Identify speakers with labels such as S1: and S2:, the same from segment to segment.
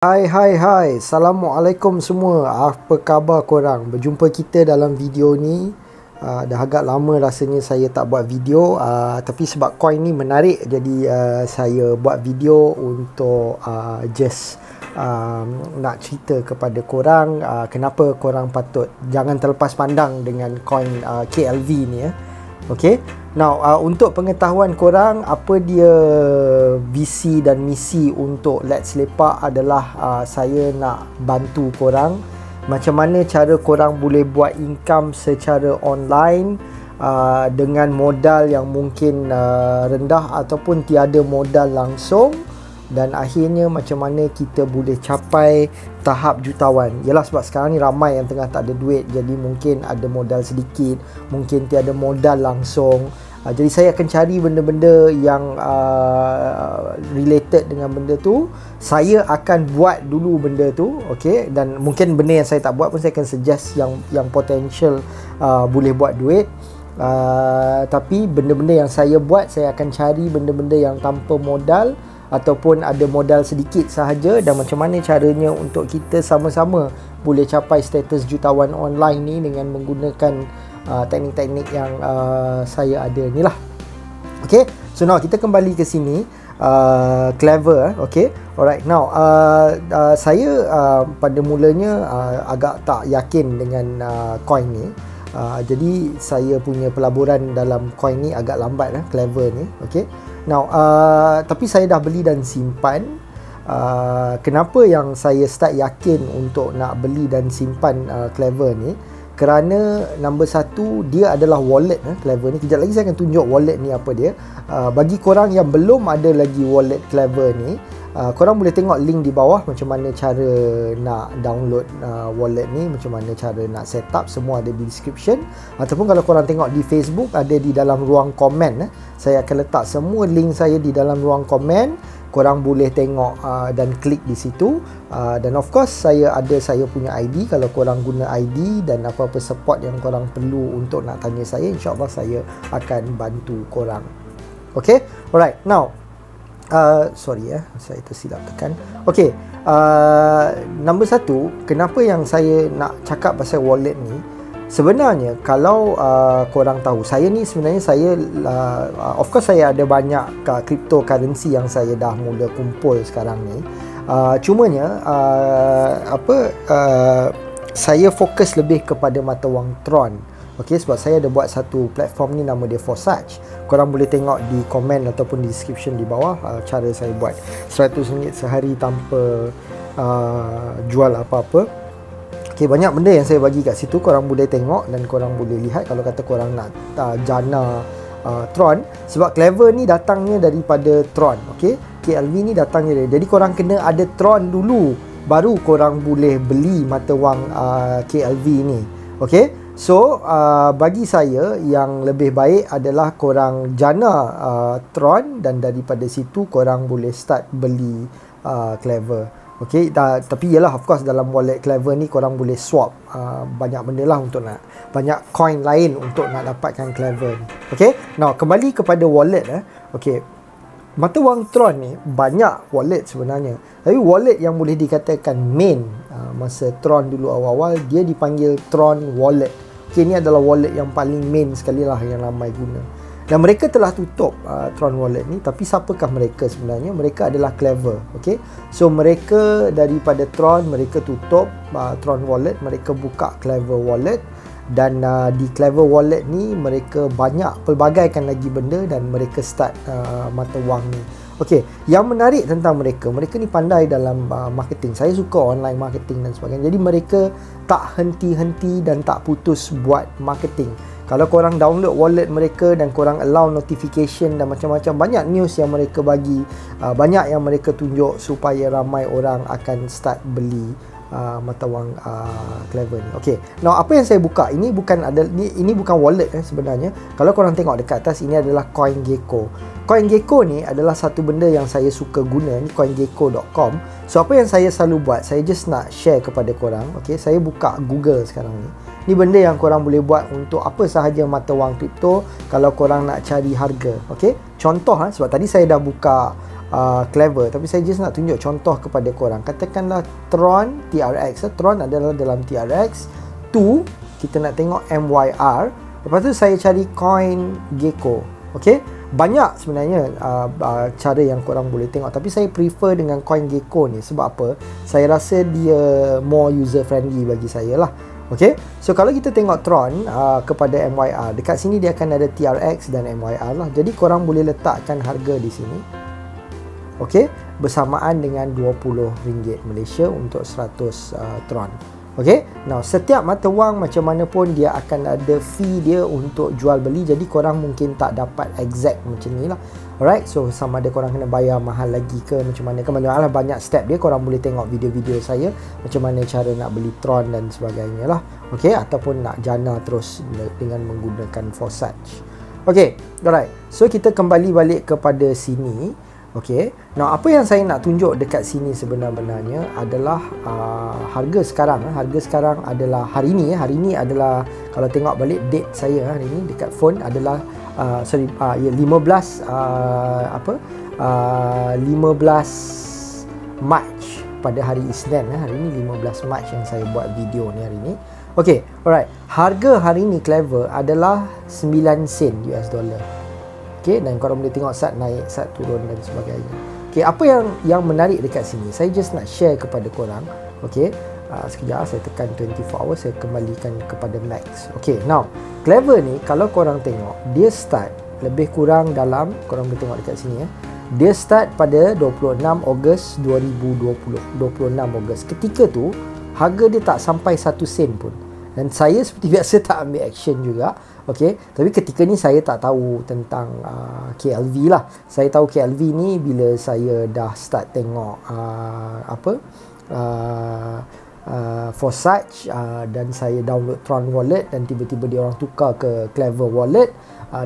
S1: Hai. Assalamualaikum semua. Apa khabar korang? Berjumpa kita dalam video ni. Dah agak lama rasanya saya tak buat video, tapi sebab coin ni menarik, jadi saya buat video untuk just nak cerita kepada korang kenapa korang patut jangan terlepas pandang dengan coin KLV ni ya. Okay. Now untuk pengetahuan korang, apa dia visi dan misi untuk Let's Lepak adalah saya nak bantu korang macam mana cara korang boleh buat income secara online dengan modal yang mungkin rendah ataupun tiada modal langsung, dan akhirnya macam mana kita boleh capai tahap jutawan. Yalah, sebab sekarang ni ramai yang tengah tak ada duit, jadi mungkin ada modal sedikit, mungkin tiada modal langsung. Jadi saya akan cari benda-benda yang related dengan benda tu. Saya akan buat dulu benda tu, okay? Dan mungkin benda yang saya tak buat pun saya akan suggest yang potential boleh buat duit. Tapi benda-benda yang saya buat, saya akan cari benda-benda yang tanpa modal ataupun ada modal sedikit sahaja, dan macam mana caranya untuk kita sama-sama boleh capai status jutawan online ni dengan menggunakan teknik-teknik yang saya ada ni lah. Okay, so now kita kembali ke sini. Clever, okay. Alright, now saya pada mulanya agak tak yakin dengan coin ni. Jadi saya punya pelaburan dalam coin ni agak lambat Clever ni, okay. Now tapi saya dah beli dan simpan. Kenapa yang saya start yakin untuk nak beli dan simpan Clever ni? Kerana number satu, dia adalah wallet Clever ni. Kejap lagi saya akan tunjuk wallet ni apa dia. Bagi korang yang belum ada lagi wallet Clever ni, korang boleh tengok link di bawah macam mana cara nak download wallet ni, macam mana cara nak set up, semua ada di description. Ataupun kalau korang tengok di Facebook, ada di dalam ruang komen. Saya akan letak semua link saya di dalam ruang komen. Korang boleh tengok dan klik di situ. Dan of course saya punya ID. Kalau korang guna ID dan apa-apa support yang korang perlu untuk nak tanya saya, insyaAllah saya akan bantu korang. Okay, alright. Now saya tersilap tekan. Okay, number satu, kenapa yang saya nak cakap pasal wallet ni? Sebenarnya kalau korang tahu, saya ni sebenarnya of course saya ada banyak cryptocurrency yang saya dah mula kumpul sekarang ni. Cumanya saya fokus lebih kepada mata wang Tron. Okay, sebab saya ada buat satu platform ni, nama dia Forsage. Korang boleh tengok di komen ataupun di description di bawah cara saya buat RM100 sehari tanpa jual apa-apa. Okay, banyak benda yang saya bagi kat situ, korang boleh tengok dan korang boleh lihat kalau kata korang nak jana Tron. Sebab Clever ni datangnya daripada Tron, okay? KLV ni datangnya dari, jadi korang kena ada Tron dulu baru korang boleh beli mata wang KLV ni, okay? So bagi saya yang lebih baik adalah korang jana Tron, dan daripada situ korang boleh start beli Clever. Okay, tapi yalah, of course dalam wallet Clever ni korang boleh swap banyak benda lah untuk nak, banyak coin lain untuk nak dapatkan Clever ni. Okay, now kembali kepada wallet Okay, mata wang Tron ni banyak wallet sebenarnya, tapi wallet yang boleh dikatakan main masa Tron dulu awal-awal, dia dipanggil Tron Wallet. Okay, ni adalah wallet yang paling main sekali lah yang ramai guna. Dan mereka telah tutup Tron Wallet ni. Tapi siapakah mereka sebenarnya? Mereka adalah Clever. Okay? So mereka daripada Tron, mereka tutup Tron Wallet, mereka buka Clever Wallet. Dan di Clever Wallet ni mereka banyak pelbagaikan lagi benda, dan mereka start mata wang ni. Okay, yang menarik tentang mereka ni pandai dalam marketing. Saya suka online marketing dan sebagainya. Jadi mereka tak henti-henti dan tak putus buat marketing. Kalau korang download wallet mereka dan korang allow notification dan macam-macam, banyak news yang mereka bagi, banyak yang mereka tunjuk supaya ramai orang akan start beli mata wang Clever ni. Okay, now apa yang saya buka ini ini bukan wallet sebenarnya. Kalau korang tengok dekat atas, ini adalah CoinGecko. CoinGecko ni adalah satu benda yang saya suka guna, ni coingecko.com. So apa yang saya selalu buat, saya just nak share kepada korang. Okay, saya buka Google sekarang ni. Ni benda yang korang boleh buat untuk apa sahaja mata wang kripto kalau korang nak cari harga. Okay, contoh sebab tadi saya dah buka clever, tapi saya just nak tunjuk contoh kepada korang. Katakanlah Tron TRX, Tron adalah dalam TRX. Kita nak tengok MYR. Lepas tu saya cari coin Gecko. Okay, banyak sebenarnya cara yang korang boleh tengok, tapi saya prefer dengan coin Gecko ni. Sebab apa? Saya rasa dia more user friendly bagi saya lah. Okay, so kalau kita tengok Tron kepada MYR, dekat sini dia akan ada TRX dan MYR lah. Jadi korang boleh letakkan harga di sini. Okay, bersamaan dengan RM20 Malaysia untuk 100 Tron. Okay, now setiap mata wang macam mana pun dia akan ada fee dia untuk jual beli. Jadi korang mungkin tak dapat exact macam ni lah. Alright, so sama ada korang kena bayar mahal lagi ke macam mana ke, banyak step dia. Korang boleh tengok video-video saya macam mana cara nak beli Tron dan sebagainya lah. Okay, ataupun nak jana terus dengan menggunakan Forsage. Okay, alright, so kita kembali balik kepada sini. Okay, now apa yang saya nak tunjuk dekat sini sebenarnya adalah harga sekarang. Harga sekarang adalah hari ni adalah, kalau tengok balik date saya hari ni dekat phone adalah 15 Mac pada hari Isnin. Hari ni 15 Mac yang saya buat video ni hari ni. Okay, alright, harga hari ni Clever adalah 9 sen US dollar. Okay, dan korang boleh tengok saat naik, saat turun dan sebagainya. Okay, apa yang menarik dekat sini, saya just nak share kepada korang. Okay, sekejap saya tekan 24 hours, saya kembalikan kepada max. Okay, now Clever ni kalau korang tengok, dia start lebih kurang dalam, korang boleh tengok dekat sini dia start pada 26 Ogos 2020. 26 Ogos. Ketika tu harga dia tak sampai 1 sen pun. Dan saya seperti biasa tak ambil action juga. Okay, tapi ketika ni saya tak tahu tentang KLV lah. Saya tahu KLV ni bila saya dah start tengok Forsage, dan saya download Tron Wallet dan tiba-tiba dia orang tukar ke Clever Wallet,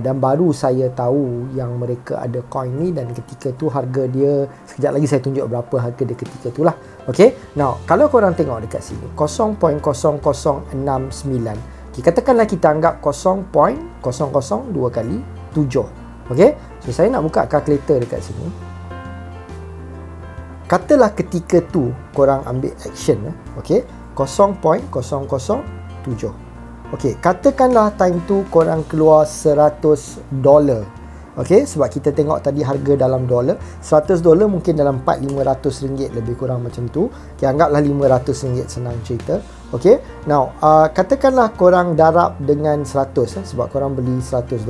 S1: dan baru saya tahu yang mereka ada coin ni. Dan ketika tu harga dia, sekejap lagi saya tunjuk berapa harga dia ketika tu lah. Okay, now kalau korang tengok dekat sini 0.0069. Okay, katakanlah kita anggap 0.002 kali 7. Okay, so saya nak buka calculator dekat sini. Katalah ketika tu korang ambil action, okay, 0.007. Okay, katakanlah time tu korang keluar $100. Okay, sebab kita tengok tadi harga dalam dolar. $100 mungkin dalam RM400-500 lebih kurang macam tu. Okay, anggaplah RM500 senang cerita. Okay, now katakanlah korang darab dengan 100, sebab korang beli $100.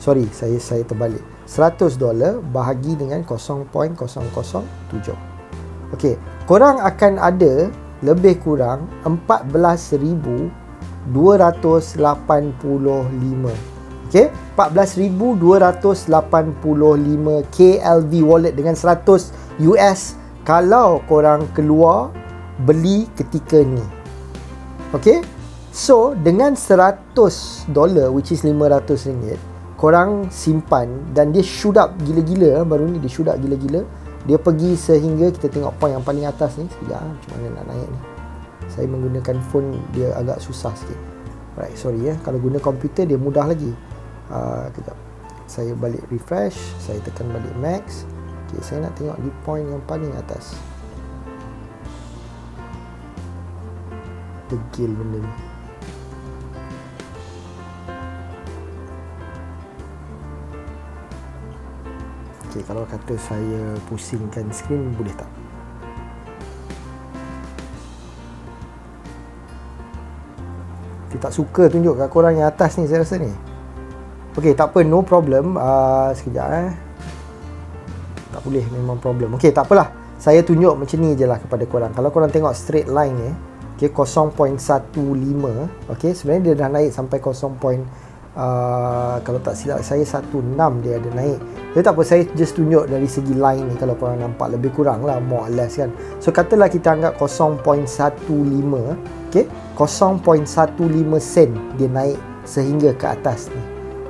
S1: Sorry, saya terbalik. $100 bahagi dengan 0.007. Okay, korang akan ada lebih kurang 14,285. Okay, 14,285 KLV wallet dengan 100 US kalau korang keluar beli ketika ni. Okay, so dengan $100 which is RM500, korang simpan dan dia shoot up gila-gila. Baru ni dia shoot up gila-gila. Dia pergi sehingga kita tengok point yang paling atas ni. Sekejap, macam mana nak naik ni. Saya menggunakan phone, dia agak susah sikit. Right, sorry kalau guna komputer dia mudah lagi. Kejap, saya balik refresh, saya tekan balik max. Okay, saya nak tengok di point yang paling atas. Degil benda ni. Okay, kalau kata saya pusingkan skrin, boleh tak? Dia tak suka tunjuk kat korang yang atas ni, saya rasa ni. Okay, tak apa, no problem. Sekejap tak boleh, memang problem. Okay, tak apalah, saya tunjuk macam ni je lah kepada korang. Kalau korang tengok straight line ni, okay, 0.15. Okay, sebenarnya dia dah naik sampai 0. Kalau tak silap saya 16 dia ada naik. Jadi tak apa, saya just tunjuk dari segi line ni. Kalau korang nampak lebih kurang lah, more or less kan. So katalah kita anggap 0.15. Okay, 0.15 sen dia naik sehingga ke atas ni.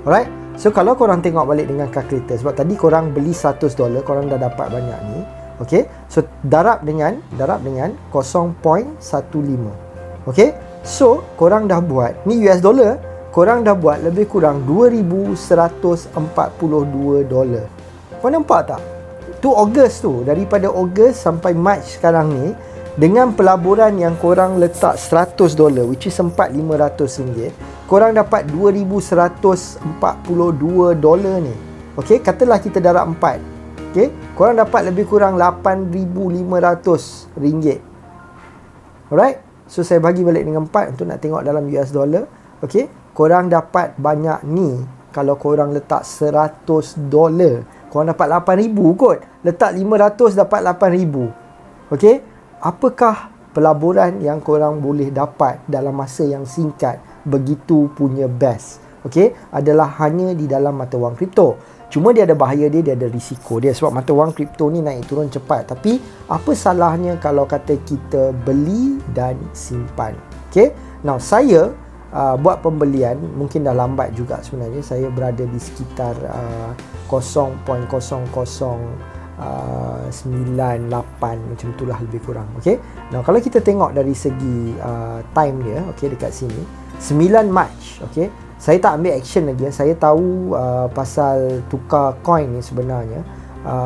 S1: Alright, so kalau korang tengok balik dengan calculator, sebab tadi korang beli $100, korang dah dapat banyak ni. Okay, so darab dengan 0.15. Okay, so korang dah buat, ni US dollar, korang dah buat lebih kurang $2,142. Kau nampak tak? tu Ogos tu, daripada Ogos sampai Mac sekarang ni, dengan pelaburan yang korang letak $100, which is $4,500, korang dapat $2,142 ni. Okay, katalah kita darab 4. Okay, korang dapat lebih kurang $8,500. Alright, so saya bagi balik dengan 4 untuk nak tengok dalam US dollar. Okay, korang dapat banyak ni. Kalau korang letak $100, korang dapat 8,000 kot. Letak 500 dapat 8,000. Okay, apakah pelaburan yang korang boleh dapat dalam masa yang singkat begitu punya best? Okay, adalah hanya di dalam mata wang kripto. Cuma dia ada bahaya dia ada risiko dia, sebab mata wang kripto ni naik turun cepat. Tapi apa salahnya kalau kata kita beli dan simpan? Okay, now saya buat pembelian mungkin dah lambat juga sebenarnya. Saya berada di sekitar 0.0098 macam itulah lebih kurang. Okay, now kalau kita tengok dari segi time dia, okay, dekat sini 9 Mac. Okay, saya tak ambil action lagi. Saya tahu pasal tukar coin ni sebenarnya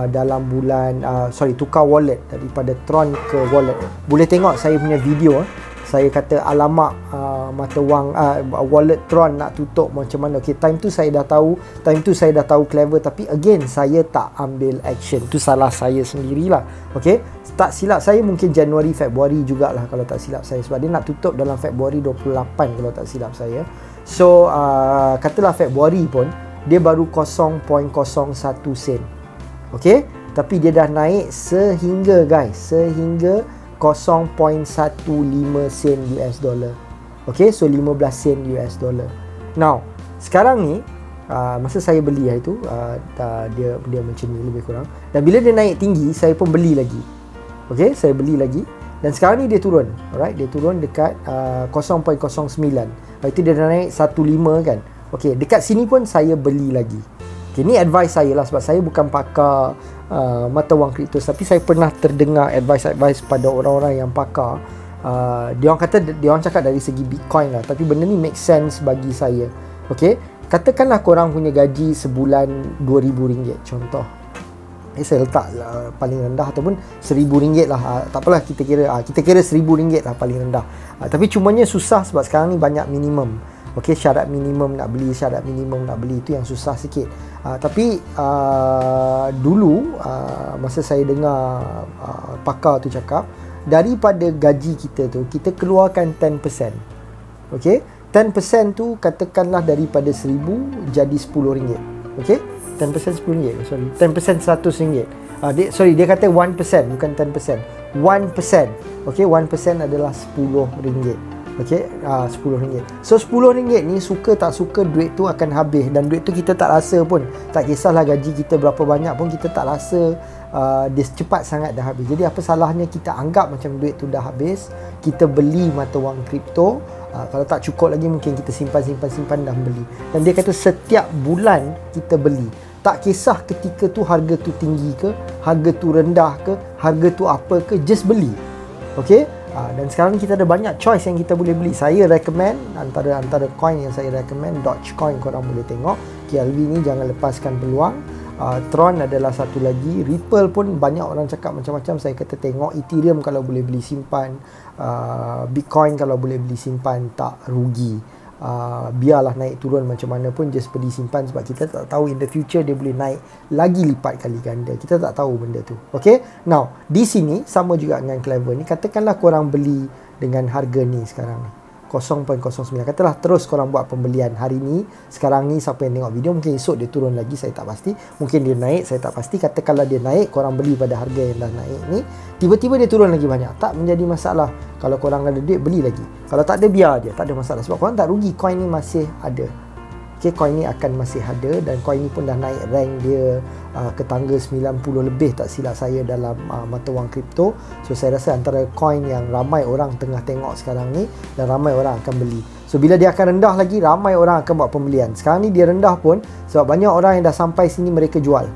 S1: dalam bulan tukar wallet daripada Tron ke wallet. Boleh tengok saya punya video. Saya kata alamak mata wang wallet Tron nak tutup macam mana. Okay, time tu saya dah tahu clever, tapi again saya tak ambil action. Tu salah saya sendirilah. Okay, tak silap saya mungkin Januari Februari jugalah kalau tak silap saya, sebab dia nak tutup dalam Februari 28 kalau tak silap saya. So katalah Februari pun dia baru 0.01 sen. Okay, tapi dia dah naik sehingga 0.15 sen US dollar. Okay, so 15 sen US dollar. Now sekarang ni masa saya beli hari tu dia macam ni lebih kurang, dan bila dia naik tinggi saya pun beli lagi. Okay, saya beli lagi, dan sekarang ni dia turun. Alright, dia turun dekat 0.09. Itu dia dah naik 1.5 kan. Okay, dekat sini pun saya beli lagi. Okay, ni advice saya lah, sebab saya bukan pakar mata wang kripto, tapi saya pernah terdengar advice pada orang-orang yang pakar. Dia orang cakap dari segi Bitcoin lah, tapi benda ni make sense bagi saya. Okay, katakanlah korang punya gaji sebulan RM2,000 contoh. Saya letak paling rendah, ataupun RM1,000 lah. Tak apalah, kita kira RM1,000 lah paling rendah. Tapi cumanya susah sebab sekarang ni banyak minimum. Okay, syarat minimum nak beli itu yang susah sikit. Tapi dulu masa saya dengar pakar tu cakap, daripada gaji kita tu kita keluarkan 10%. Okay, 10% tu katakanlah daripada RM1,000 jadi RM10. Okay, 10% RM10. 10% RM100. Dia kata 1%, bukan 10%. 1%. Okay, 1% adalah RM10. Okay, RM10. So RM10 ni suka tak suka duit tu akan habis, dan duit tu kita tak rasa pun. Tak kisahlah gaji kita berapa banyak pun, kita tak rasa dia cepat sangat dah habis. Jadi apa salahnya kita anggap macam duit tu dah habis, kita beli mata wang kripto. Kalau tak cukup lagi mungkin kita simpan dan beli. Dan dia kata setiap bulan kita beli. Tak kisah ketika tu harga tu tinggi ke, harga tu rendah ke, harga tu apa ke, just beli. Okay, dan sekarang kita ada banyak choice yang kita boleh beli. Saya recommend antara coin yang saya recommend, Dogecoin korang boleh tengok. KLV ni jangan lepaskan peluang. Tron adalah satu lagi. Ripple pun banyak orang cakap macam-macam. Saya kata tengok. Ethereum kalau boleh beli simpan. Bitcoin kalau boleh beli simpan, tak rugi. Biarlah naik turun macam mana pun, just pergi simpan, sebab kita tak tahu in the future dia boleh naik lagi lipat kali ganda. Kita tak tahu benda tu. Okay, now di sini sama juga dengan Clever ni. Katakanlah korang beli dengan harga ni sekarang ni 0.09. Katalah terus korang buat pembelian hari ni, sekarang ni. Siapa yang tengok video, mungkin esok dia turun lagi, saya tak pasti. Mungkin dia naik, saya tak pasti. Katakanlah dia naik, korang beli pada harga yang dah naik ni, tiba-tiba dia turun lagi banyak, tak menjadi masalah. Kalau korang ada duit, beli lagi. Kalau tak ada, biar je, tak ada masalah, sebab korang tak rugi. Coin ni masih ada. Okay, coin ni akan masih ada, dan coin ni pun dah naik rank dia ke tangga 90 lebih tak silap saya dalam mata wang kripto. So saya rasa antara coin yang ramai orang tengah tengok sekarang ni, dan ramai orang akan beli. So bila dia akan rendah lagi, ramai orang akan buat pembelian. Sekarang ni dia rendah pun sebab banyak orang yang dah sampai sini, mereka jual.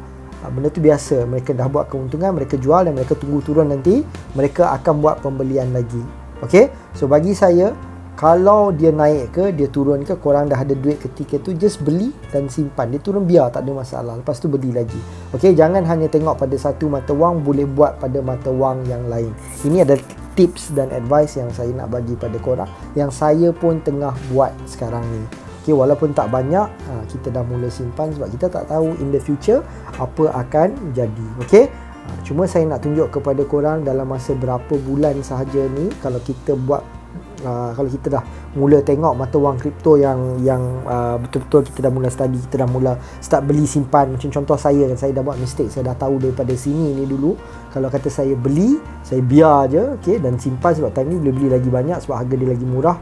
S1: Benda tu biasa, mereka dah buat keuntungan, mereka jual, dan mereka tunggu turun, nanti mereka akan buat pembelian lagi. Okay, so bagi saya, Kalau dia naik ke, dia turun ke, korang dah ada duit ketika tu, just beli dan simpan. Dia turun biar, tak ada masalah. Lepas tu beli lagi. Okey, jangan hanya tengok pada satu mata wang, boleh buat pada mata wang yang lain. Ini adalah tips dan advice yang saya nak bagi pada korang, yang saya pun tengah buat sekarang ni. Okey, walaupun tak banyak, kita dah mula simpan sebab kita tak tahu in the future apa akan jadi. Okey, cuma saya nak tunjuk kepada korang dalam masa berapa bulan sahaja ni, kalau kita buat kalau kita dah mula tengok mata wang kripto yang betul-betul kita dah mula study, kita dah mula start beli simpan. Macam contoh saya dah buat mistake, saya dah tahu daripada sini ni dulu, kalau kata saya beli, saya biar je, okay, dan simpan sebab time ni boleh beli lagi banyak sebab harga dia lagi murah.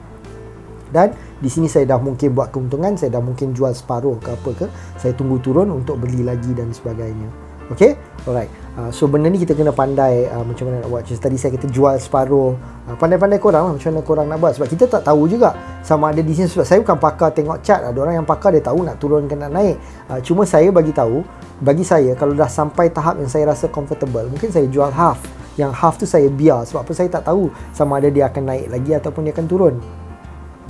S1: Dan di sini saya dah mungkin buat keuntungan, saya dah mungkin jual separuh ke apa ke, saya tunggu turun untuk beli lagi dan sebagainya. Okay, alright. So benda ni kita kena pandai macam mana nak buat. Macam tadi saya kata jual separuh, pandai-pandai korang lah macam mana korang nak buat. Sebab kita tak tahu juga sama ada di sini. Sebab saya bukan pakar tengok chart. Ada orang yang pakar, dia tahu nak turun ke nak naik. Cuma saya bagi tahu, bagi saya kalau dah sampai tahap yang saya rasa comfortable, mungkin saya jual half. Yang half tu saya biar. Sebab apa, saya tak tahu sama ada dia akan naik lagi ataupun dia akan turun.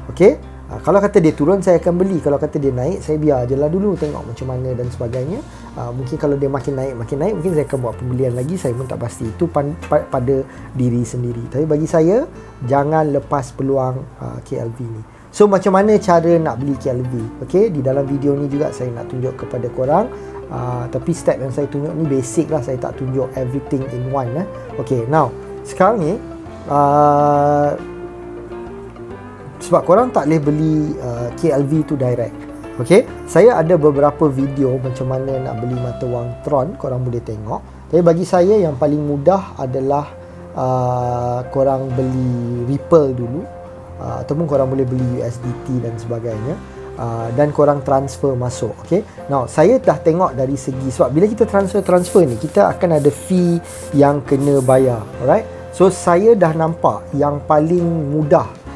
S1: Okay, kalau kata dia turun, saya akan beli. Kalau kata dia naik, saya biar je lah dulu, tengok macam mana dan sebagainya. Mungkin kalau dia makin naik, mungkin saya akan buat pembelian lagi. Saya pun tak pasti. Itu pada diri sendiri. Tapi bagi saya, jangan lepas peluang KLV ni. So macam mana cara nak beli KLV? Okay, di dalam video ni juga saya nak tunjuk kepada korang. Tapi step yang saya tunjuk ni basic lah, saya tak tunjuk everything in one. Okay, now sekarang ni sebab korang tak boleh beli KLV tu direct. Okay, saya ada beberapa video macam mana nak beli mata wang Tron, korang boleh tengok. Tapi bagi saya yang paling mudah adalah korang beli Ripple dulu, ataupun korang boleh beli USDT dan sebagainya, dan korang transfer masuk. Okay, now saya dah tengok dari segi, sebab bila kita transfer ni, kita akan ada fee yang kena bayar. Alright, so saya dah nampak yang paling mudah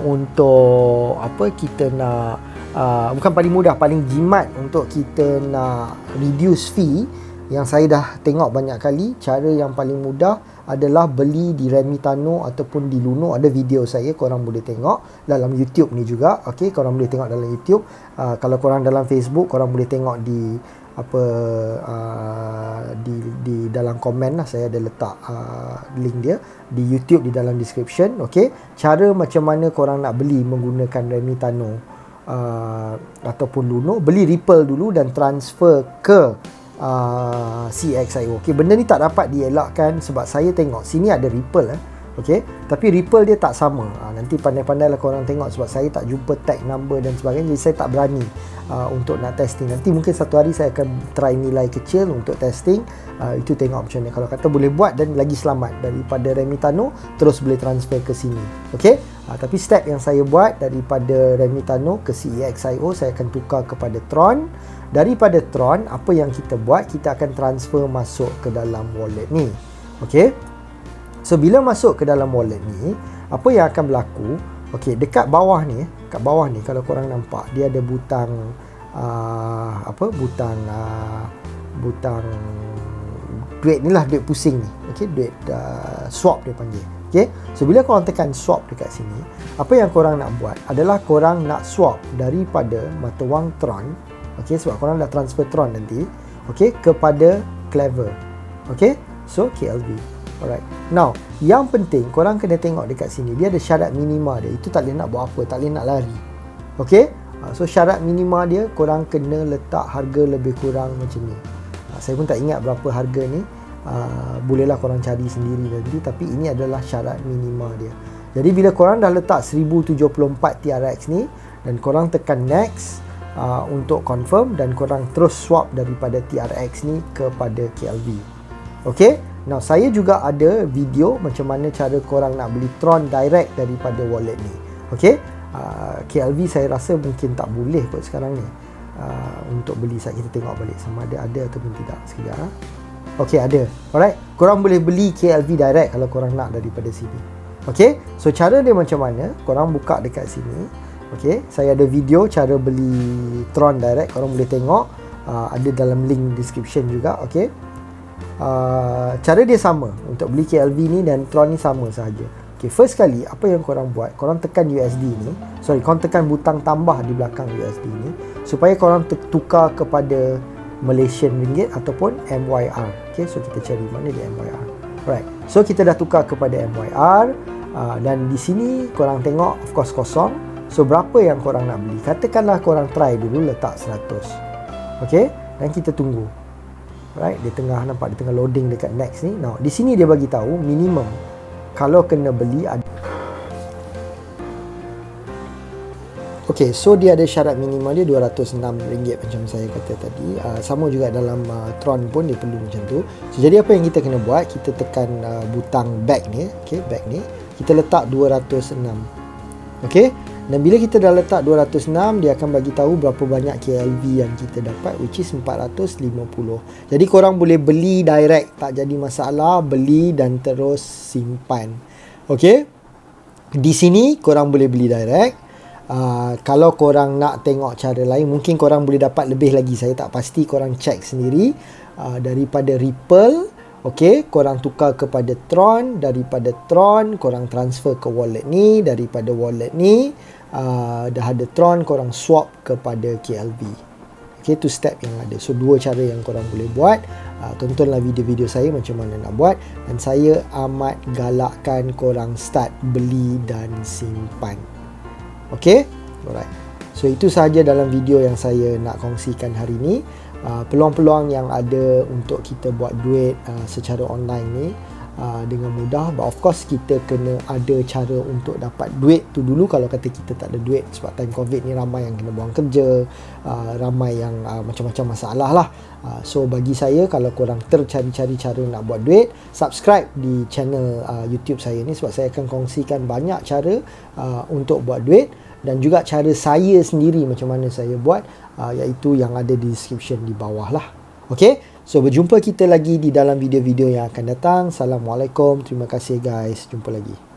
S1: untuk kita nak bukan paling mudah, paling jimat untuk kita nak reduce fee, yang saya dah tengok banyak kali. Cara yang paling mudah adalah beli di Remitano ataupun di Luno. Ada video saya, korang boleh tengok dalam YouTube ni juga. Okay, korang boleh tengok dalam YouTube. Kalau korang dalam Facebook, korang boleh tengok di di dalam komen lah, saya ada letak link dia di YouTube di dalam description. Okay, cara macam mana korang nak beli menggunakan Remitano ataupun Luno. Beli Ripple dulu dan transfer ke CXIO. Okay, benda ni tak dapat dielakkan sebab saya tengok sini ada Ripple okay, tapi Ripple dia tak sama. Nanti pandai-pandailah korang tengok sebab saya tak jumpa tag number dan sebagainya, jadi saya tak berani untuk nak testing. Nanti mungkin satu hari saya akan try nilai kecil untuk testing. Itu tengok macam mana. Kalau kata boleh buat dan lagi selamat daripada Remitano terus boleh transfer ke sini. Okay, tapi step yang saya buat daripada Remitano ke CEXIO, saya akan tukar kepada Tron. Daripada Tron, apa yang kita buat, kita akan transfer masuk ke dalam wallet ni. Okay, so bila masuk ke dalam wallet ni, apa yang akan berlaku? Okay, dekat bawah ni, kalau korang nampak, dia ada butang butang duit ni lah, duit pusing ni. Okay, duit swap dia panggil. Okay, so bila korang tekan swap dekat sini, apa yang korang nak buat adalah korang nak swap daripada mata wang Tron, okay, sebab korang dah transfer Tron nanti, okay, kepada Clever. Okay, so KLV. Alright, now yang penting korang kena tengok dekat sini, dia ada syarat minima dia. Itu tak boleh nak buat apa, tak boleh nak lari. Okay, so syarat minima dia, korang kena letak harga lebih kurang macam ni. Saya pun tak ingat berapa harga ni, bolehlah korang cari sendiri nanti. Tapi ini adalah syarat minima dia. Jadi bila korang dah letak 1074 TRX ni dan korang tekan next untuk confirm, dan korang terus swap daripada TRX ni kepada KLV. Okay, now saya juga ada video macam mana cara korang nak beli Tron direct daripada wallet ni. Okay, KLV saya rasa mungkin tak boleh kot sekarang ni untuk beli. Saat kita tengok balik sama ada ataupun tidak. Sekejap. Okay, ada. Alright, korang boleh beli KLV direct kalau korang nak daripada sini. Okay, so cara dia macam mana, korang buka dekat sini. Okay, saya ada video cara beli Tron direct, korang boleh tengok, ada dalam link description juga. Okay, cara dia sama untuk beli KLV ni dan Tron ni sama sahaja. Okay, first kali apa yang korang buat, korang tekan USD ni, korang tekan butang tambah di belakang USD ni supaya korang tukar kepada Malaysian Ringgit ataupun MYR. Okay, so kita cari mana dia MYR. Alright, so kita dah tukar kepada MYR dan di sini korang tengok of course kosong. So berapa yang korang nak beli? Katakanlah korang try dulu letak 100. Okay, dan kita tunggu. Right, dia tengah nampak, dia tengah loading dekat next ni. Now, di sini dia bagi tahu minimum kalau kena beli ada. Okay, so dia ada syarat minimal dia RM206 macam saya kata tadi. Sama juga dalam Tron pun dia perlu macam tu. So, jadi apa yang kita kena buat, kita tekan butang back ni, okay, back ni, kita letak 206. Okay, dan bila kita dah letak 206, dia akan bagi tahu berapa banyak KLV yang kita dapat, which is 450. Jadi korang boleh beli direct, tak jadi masalah, beli dan terus simpan. Okay, di sini korang boleh beli direct. Kalau korang nak tengok cara lain, mungkin korang boleh dapat lebih lagi, saya tak pasti, korang check sendiri. Daripada Ripple, okay, korang tukar kepada Tron, daripada Tron korang transfer ke wallet ni, daripada wallet ni dah ada Tron, korang swap kepada KLV. Okay, tu step yang ada. So 2 cara yang korang boleh buat. Tontonlah video-video saya macam mana nak buat, dan saya amat galakkan korang start beli dan simpan. Okay, alright. So itu sahaja dalam video yang saya nak kongsikan hari ni. Peluang-peluang yang ada untuk kita buat duit secara online ni dengan mudah, but of course kita kena ada cara untuk dapat duit tu dulu. Kalau kata kita tak ada duit, sebab time COVID ni ramai yang kena buang kerja, ramai yang macam-macam masalah lah. So bagi saya, kalau korang tercari-cari cara nak buat duit, subscribe di channel YouTube saya ni, sebab saya akan kongsikan banyak cara untuk buat duit, dan juga cara saya sendiri macam mana saya buat, iaitu yang ada di description di bawah lah. Okay, so berjumpa kita lagi di dalam video-video yang akan datang. Assalamualaikum, terima kasih guys, jumpa lagi.